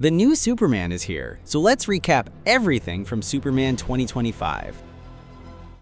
The new Superman is here, so let's recap everything from Superman 2025.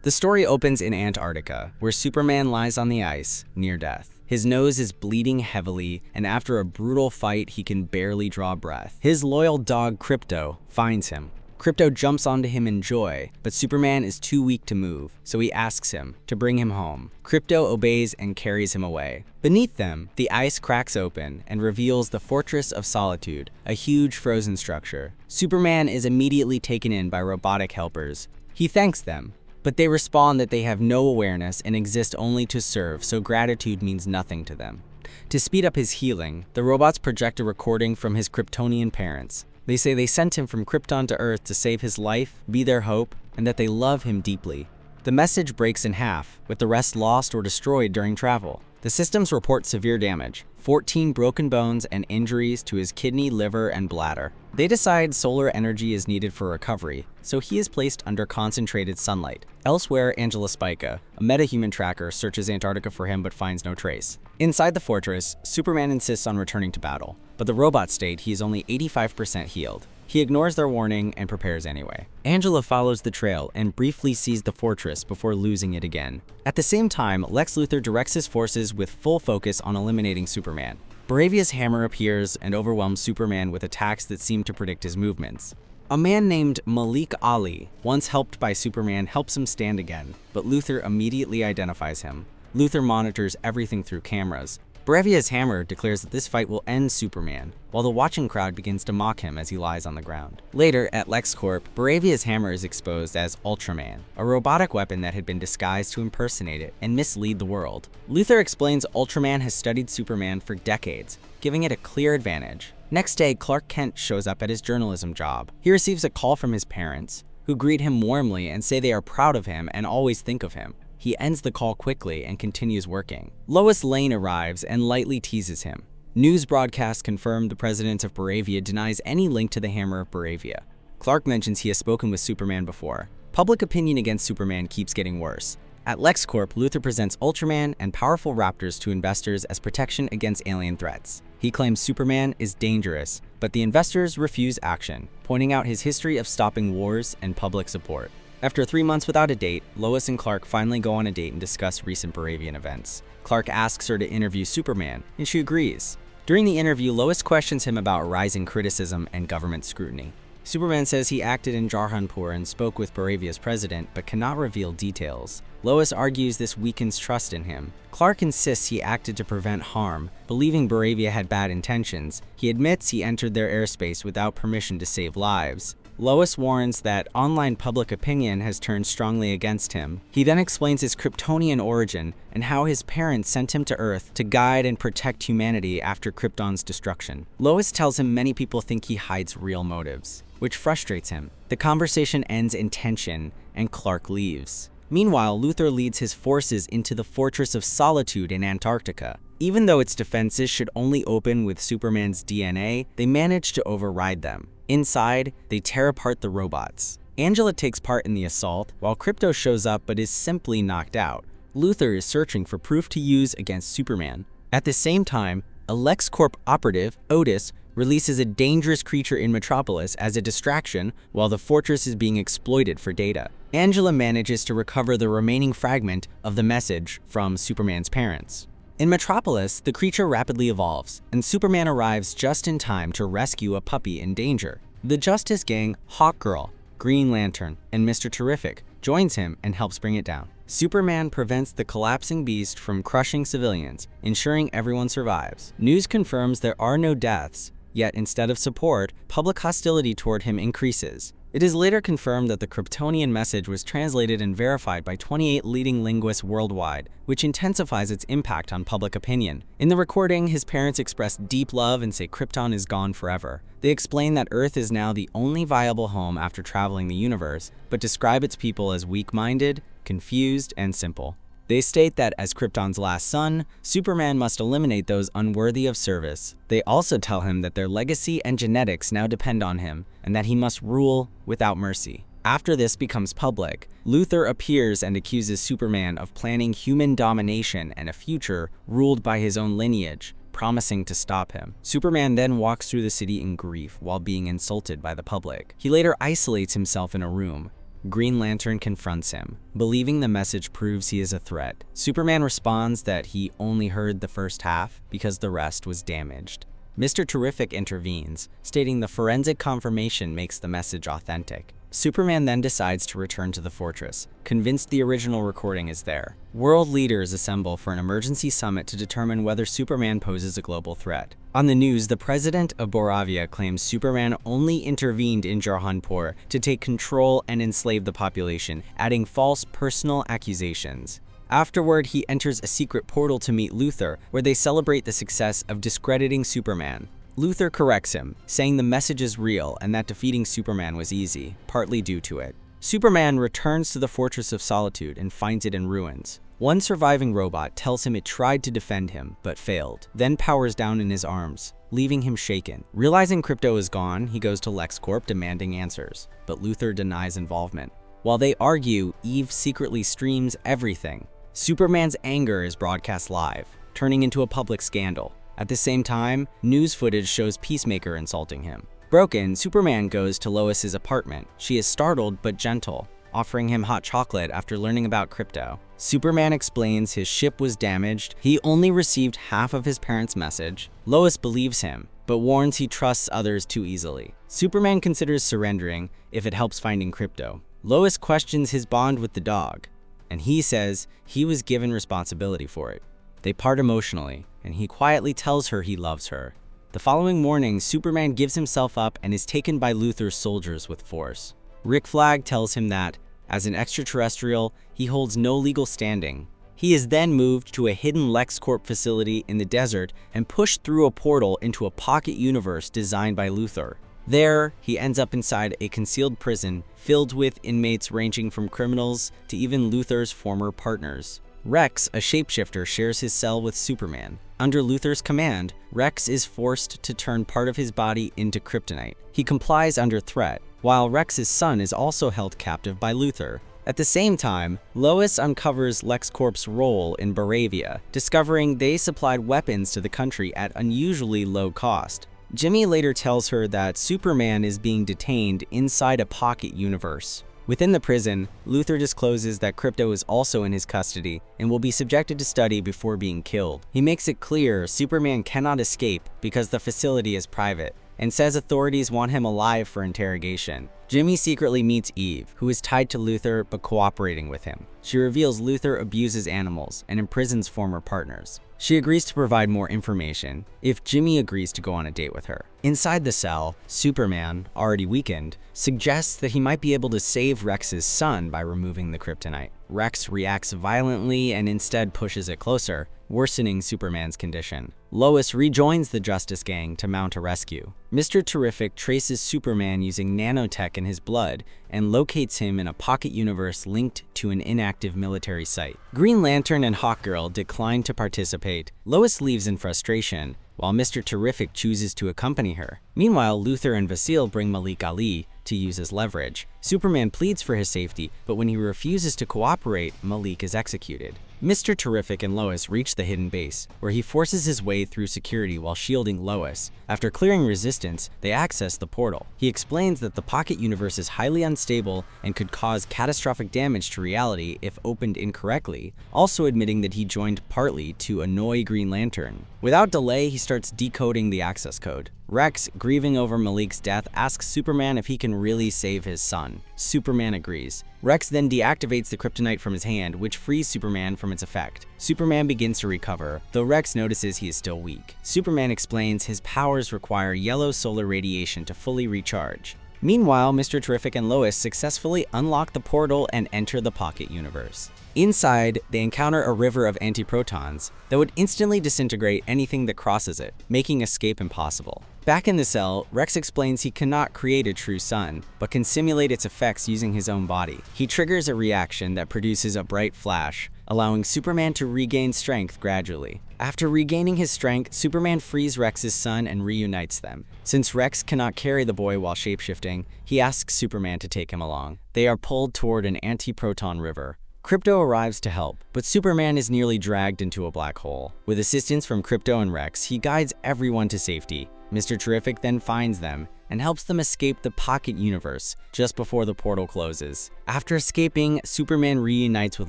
The story opens in Antarctica, where Superman lies on the ice, near death. His nose is bleeding heavily, and after a brutal fight, he can barely draw breath. His loyal dog, Krypto, finds him. Krypto jumps onto him in joy, but Superman is too weak to move, so he asks him to bring him home. Krypto obeys and carries him away. Beneath them, the ice cracks open and reveals the Fortress of Solitude, a huge frozen structure. Superman is immediately taken in by robotic helpers. He thanks them, but they respond that they have no awareness and exist only to serve, so gratitude means nothing to them. To speed up his healing, the robots project a recording from his Kryptonian parents. They say they sent him from Krypton to Earth to save his life, be their hope, and that they love him deeply. The message breaks in half, with the rest lost or destroyed during travel. The systems report severe damage, 14 broken bones and injuries to his kidney, liver, and bladder. They decide solar energy is needed for recovery, so he is placed under concentrated sunlight. Elsewhere, Angela Spica, a metahuman tracker, searches Antarctica for him but finds no trace. Inside the fortress, Superman insists on returning to battle, but the robots state he is only 85% healed. He ignores their warning and prepares anyway. Angela follows the trail and briefly sees the fortress before losing it again. At the same time, Lex Luthor directs his forces with full focus on eliminating Superman. Baravia's hammer appears and overwhelms Superman with attacks that seem to predict his movements. A man named Malik Ali, once helped by Superman, helps him stand again, but Luthor immediately identifies him. Luthor monitors everything through cameras. Baravia's hammer declares that this fight will end Superman, while the watching crowd begins to mock him as he lies on the ground. Later, at LexCorp, Baravia's hammer is exposed as Ultraman, a robotic weapon that had been disguised to impersonate it and mislead the world. Luthor explains Ultraman has studied Superman for decades, giving it a clear advantage. Next day, Clark Kent shows up at his journalism job. He receives a call from his parents, who greet him warmly and say they are proud of him and always think of him. He ends the call quickly and continues working. Lois Lane arrives and lightly teases him. News broadcasts confirm the president of Baravia denies any link to the Hammer of Baravia. Clark mentions he has spoken with Superman before. Public opinion against Superman keeps getting worse. At LexCorp, Luthor presents Ultraman and powerful raptors to investors as protection against alien threats. He claims Superman is dangerous, but the investors refuse action, pointing out his history of stopping wars and public support. After 3 months without a date, Lois and Clark finally go on a date and discuss recent Baravian events. Clark asks her to interview Superman, and she agrees. During the interview, Lois questions him about rising criticism and government scrutiny. Superman says he acted in Jarhanpur and spoke with Baravia's president, but cannot reveal details. Lois argues this weakens trust in him. Clark insists he acted to prevent harm, believing Baravia had bad intentions. He admits he entered their airspace without permission to save lives. Lois warns that online public opinion has turned strongly against him. He then explains his Kryptonian origin and how his parents sent him to Earth to guide and protect humanity after Krypton's destruction. Lois tells him many people think he hides real motives, which frustrates him. The conversation ends in tension, and Clark leaves. Meanwhile, Luthor leads his forces into the Fortress of Solitude in Antarctica. Even though its defenses should only open with Superman's DNA, they manage to override them. Inside, they tear apart the robots. Angela takes part in the assault, while Krypto shows up but is simply knocked out. Luthor is searching for proof to use against Superman. At the same time, a LexCorp operative, Otis, releases a dangerous creature in Metropolis as a distraction while the fortress is being exploited for data. Angela manages to recover the remaining fragment of the message from Superman's parents. In Metropolis, the creature rapidly evolves, and Superman arrives just in time to rescue a puppy in danger. The Justice Gang, Hawkgirl, Green Lantern, and Mr. Terrific joins him and helps bring it down. Superman prevents the collapsing beast from crushing civilians, ensuring everyone survives. News confirms there are no deaths, yet instead of support, public hostility toward him increases. It is later confirmed that the Kryptonian message was translated and verified by 28 leading linguists worldwide, which intensifies its impact on public opinion. In the recording, his parents express deep love and say Krypton is gone forever. They explain that Earth is now the only viable home after traveling the universe, but describe its people as weak-minded, confused, and simple. They state that as Krypton's last son, Superman must eliminate those unworthy of service. They also tell him that their legacy and genetics now depend on him, and that he must rule without mercy. After this becomes public, Luthor appears and accuses Superman of planning human domination and a future ruled by his own lineage, promising to stop him. Superman then walks through the city in grief while being insulted by the public. He later isolates himself in a room. Green Lantern confronts him, believing the message proves he is a threat. Superman responds that he only heard the first half because the rest was damaged. Mr. Terrific intervenes, stating the forensic confirmation makes the message authentic. Superman then decides to return to the fortress, convinced the original recording is there. World leaders assemble for an emergency summit to determine whether Superman poses a global threat. On the news, the president of Boravia claims Superman only intervened in Jarhanpur to take control and enslave the population, adding false personal accusations. Afterward, he enters a secret portal to meet Luthor, where they celebrate the success of discrediting Superman. Luthor corrects him, saying the message is real and that defeating Superman was easy, partly due to it. Superman returns to the Fortress of Solitude and finds it in ruins. One surviving robot tells him it tried to defend him, but failed, then powers down in his arms, leaving him shaken. Realizing Krypto is gone, he goes to LexCorp demanding answers, but Luthor denies involvement. While they argue, Eve secretly streams everything. Superman's anger is broadcast live, turning into a public scandal. At the same time, news footage shows Peacemaker insulting him. Broken, Superman goes to Lois's apartment. She is startled but gentle, offering him hot chocolate after learning about Krypto. Superman explains his ship was damaged, he only received half of his parents' message. Lois believes him, but warns he trusts others too easily. Superman considers surrendering if it helps finding Krypto. Lois questions his bond with the dog, and he says he was given responsibility for it. They part emotionally, and he quietly tells her he loves her. The following morning, Superman gives himself up and is taken by Luthor's soldiers with force. Rick Flag tells him that, as an extraterrestrial, he holds no legal standing. He is then moved to a hidden LexCorp facility in the desert and pushed through a portal into a pocket universe designed by Luthor. There, he ends up inside a concealed prison filled with inmates ranging from criminals to even Luthor's former partners. Rex, a shapeshifter, shares his cell with Superman. Under Luthor's command, Rex is forced to turn part of his body into kryptonite. He complies under threat, while Rex's son is also held captive by Luthor. At the same time, Lois uncovers LexCorp's role in Boravia, discovering they supplied weapons to the country at unusually low cost. Jimmy later tells her that Superman is being detained inside a pocket universe. Within the prison, Luthor discloses that Krypto is also in his custody and will be subjected to study before being killed. He makes it clear Superman cannot escape because the facility is private, and says authorities want him alive for interrogation. Jimmy secretly meets Eve, who is tied to Luthor but cooperating with him. She reveals Luthor abuses animals and imprisons former partners. She agrees to provide more information if Jimmy agrees to go on a date with her. Inside the cell, Superman, already weakened, suggests that he might be able to save Rex's son by removing the kryptonite. Rex reacts violently and instead pushes it closer, worsening Superman's condition. Lois rejoins the Justice Gang to mount a rescue. Mr. Terrific traces Superman using nanotech in his blood and locates him in a pocket universe linked to an inactive military site. Green Lantern and Hawkgirl decline to participate. Lois leaves in frustration, while Mr. Terrific chooses to accompany her. Meanwhile, Luthor and Vasile bring Malik Ali to use as leverage. Superman pleads for his safety, but when he refuses to cooperate, Malik is executed. Mr. Terrific and Lois reach the hidden base, where he forces his way through security while shielding Lois. After clearing resistance, they access the portal. He explains that the pocket universe is highly unstable and could cause catastrophic damage to reality if opened incorrectly, also admitting that he joined partly to annoy Green Lantern. Without delay, he starts decoding the access code. Rex, grieving over Malik's death, asks Superman if he can really save his son. Superman agrees. Rex then deactivates the kryptonite from his hand, which frees Superman from its effect. Superman begins to recover, though Rex notices he is still weak. Superman explains his powers require yellow solar radiation to fully recharge. Meanwhile, Mr. Terrific and Lois successfully unlock the portal and enter the pocket universe. Inside, they encounter a river of antiprotons that would instantly disintegrate anything that crosses it, making escape impossible. Back in the cell, Rex explains he cannot create a true sun, but can simulate its effects using his own body. He triggers a reaction that produces a bright flash, allowing Superman to regain strength gradually. After regaining his strength, Superman frees Rex's son and reunites them. Since Rex cannot carry the boy while shapeshifting, he asks Superman to take him along. They are pulled toward an anti-proton river, Krypto arrives to help, but Superman is nearly dragged into a black hole. With assistance from Krypto and Rex, he guides everyone to safety. Mr. Terrific then finds them and helps them escape the pocket universe just before the portal closes. After escaping, Superman reunites with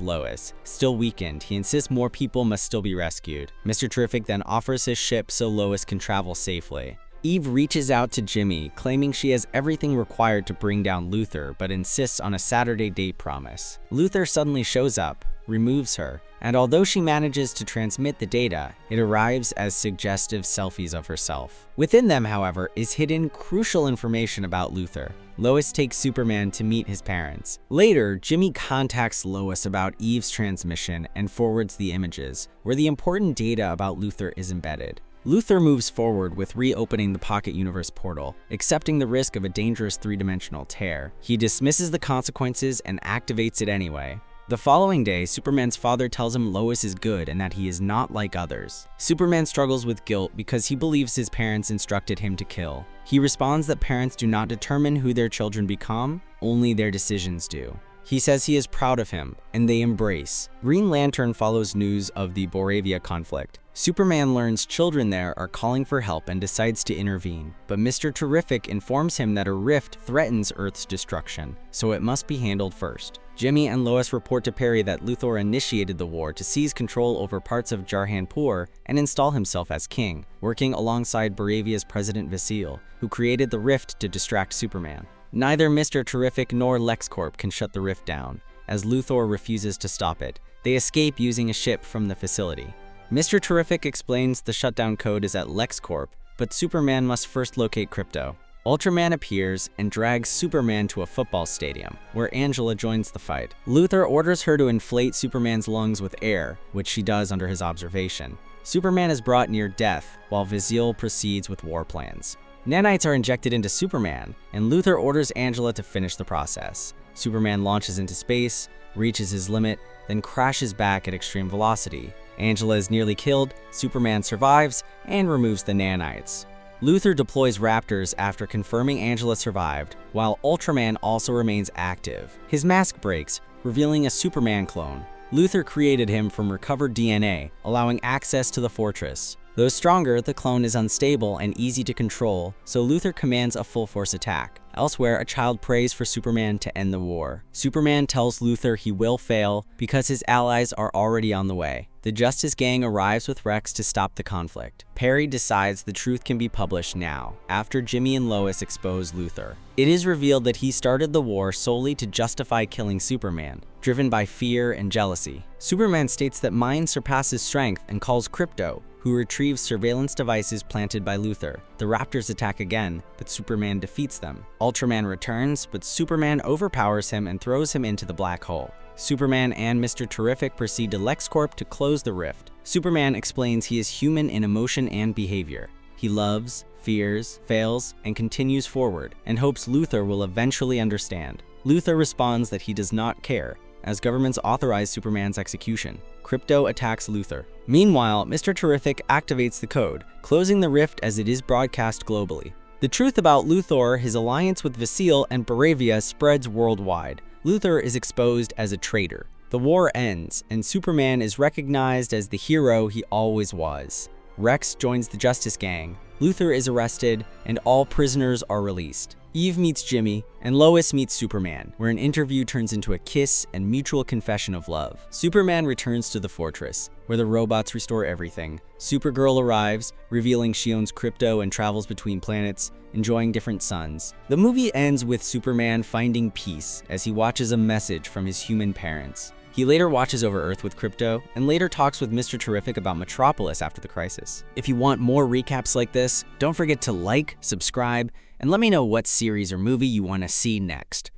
Lois. Still weakened, he insists more people must still be rescued. Mr. Terrific then offers his ship so Lois can travel safely. Eve reaches out to Jimmy, claiming she has everything required to bring down Luthor, but insists on a Saturday date promise. Luthor suddenly shows up, removes her, and although she manages to transmit the data, it arrives as suggestive selfies of herself. Within them, however, is hidden crucial information about Luthor. Lois takes Superman to meet his parents. Later, Jimmy contacts Lois about Eve's transmission and forwards the images, where the important data about Luthor is embedded. Luthor moves forward with reopening the Pocket Universe portal, accepting the risk of a dangerous three-dimensional tear. He dismisses the consequences and activates it anyway. The following day, Superman's father tells him Lois is good and that he is not like others. Superman struggles with guilt because he believes his parents instructed him to kill. He responds that parents do not determine who their children become, only their decisions do. He says he is proud of him, and they embrace. Green Lantern follows news of the Boravia conflict. Superman learns children there are calling for help and decides to intervene, but Mr. Terrific informs him that a rift threatens Earth's destruction, so it must be handled first. Jimmy and Lois report to Perry that Luthor initiated the war to seize control over parts of Jarhanpur and install himself as king, working alongside Boravia's President Vasile, who created the rift to distract Superman. Neither Mr. Terrific nor LexCorp can shut the rift down, as Luthor refuses to stop it. They escape using a ship from the facility. Mr. Terrific explains the shutdown code is at LexCorp, but Superman must first locate Krypto. Ultraman appears and drags Superman to a football stadium, where Angela joins the fight. Luthor orders her to inflate Superman's lungs with air, which she does under his observation. Superman is brought near death, while Vasile proceeds with war plans. Nanites are injected into Superman, and Luthor orders Angela to finish the process. Superman launches into space, reaches his limit, then crashes back at extreme velocity. Angela is nearly killed, Superman survives, and removes the nanites. Luthor deploys Raptors after confirming Angela survived, while Ultraman also remains active. His mask breaks, revealing a Superman clone. Luthor created him from recovered DNA, allowing access to the fortress. Though stronger, the clone is unstable and easy to control, so Luthor commands a full-force attack. Elsewhere, a child prays for Superman to end the war. Superman tells Luthor he will fail because his allies are already on the way. The Justice Gang arrives with Rex to stop the conflict. Perry decides the truth can be published now, after Jimmy and Lois expose Luthor. It is revealed that he started the war solely to justify killing Superman, driven by fear and jealousy. Superman states that mind surpasses strength and calls Krypto, who retrieves surveillance devices planted by Luthor. The Raptors attack again, but Superman defeats them. Ultraman returns, but Superman overpowers him and throws him into the black hole. Superman and Mr. Terrific proceed to LexCorp to close the rift. Superman explains he is human in emotion and behavior. He loves, fears, fails, and continues forward, and hopes Luthor will eventually understand. Luthor responds that he does not care, as governments authorize Superman's execution. Krypto attacks Luthor. Meanwhile, Mr. Terrific activates the code, closing the rift as it is broadcast globally. The truth about Luthor, his alliance with Vasile and Boravia spreads worldwide. Luthor is exposed as a traitor. The war ends, and Superman is recognized as the hero he always was. Rex joins the Justice Gang, Luthor is arrested, and all prisoners are released. Eve meets Jimmy, and Lois meets Superman, where an interview turns into a kiss and mutual confession of love. Superman returns to the fortress, where the robots restore everything. Supergirl arrives, revealing she owns Krypto and travels between planets, enjoying different suns. The movie ends with Superman finding peace as he watches a message from his human parents. He later watches over Earth with Krypto, and later talks with Mr. Terrific about Metropolis after the crisis. If you want more recaps like this, don't forget to like, subscribe, and let me know what series or movie you want to see next.